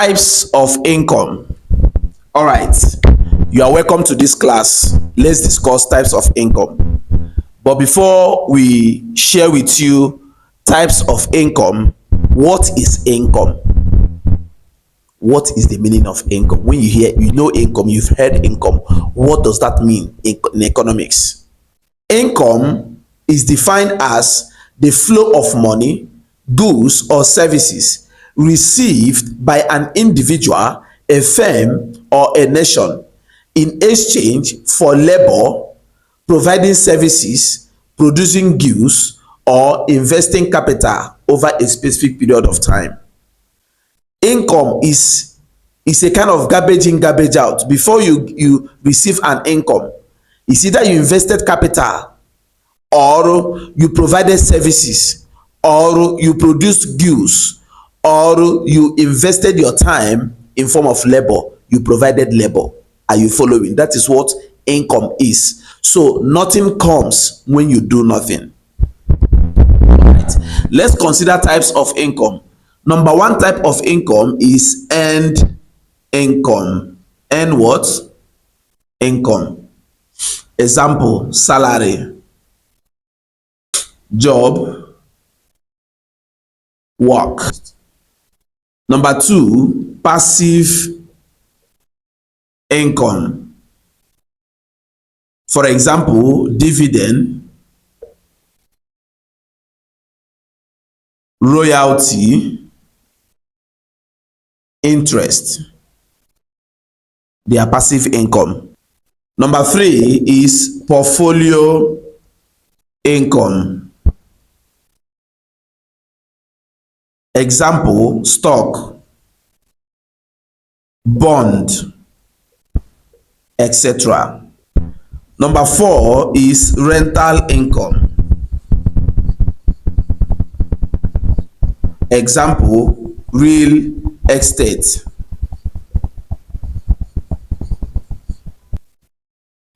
Types of income. All right, you are welcome to this class. Let's discuss types of income. But before we share with you types of income, what is income? What is the meaning of income? When you hear, you know income, you've heard income. What does that mean in economics? Income is defined as the flow of money, goods, or services received by an individual, a firm, or a nation in exchange for labor, providing services, producing goods, or investing capital over a specific period of time. Income is a kind of garbage in, garbage out. Before you receive an income, it's either you invested capital, or you provided services, or you produced goods, or you invested your time in form of labor, you provided labor. Are you following? That is what income is. So nothing comes when you do nothing. Right. Let's consider types of income. Number one type of income is earned income. Earn what? Income. Example: salary, job, work. Number two, passive income. For example, dividend, royalty, interest. They are passive income. Number three is portfolio income. Example: stock, bond, etc. Number four is rental income. Example: real estate.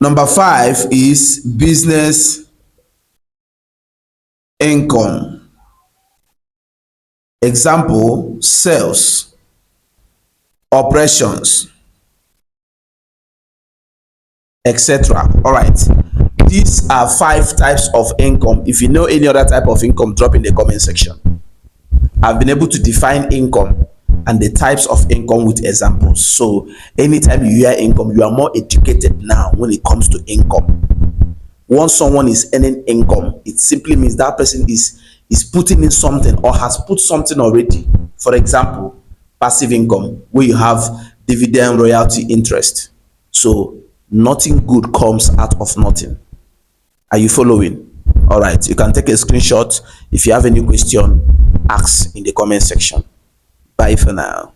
Number five is business income. Example: sales, operations, etc. All right, these are five types of income. If you know any other type of income, drop in the comment section. I've been able to define income and the types of income with examples. So anytime you hear income, you are more educated now when it comes to income. Once someone is earning income, it simply means that person is putting in something or has put something already. For example, passive income, where you have dividend, royalty, interest. So nothing good comes out of nothing. Are you following? All right, you can take a screenshot. If you have any question, ask in the comment section. Bye for now.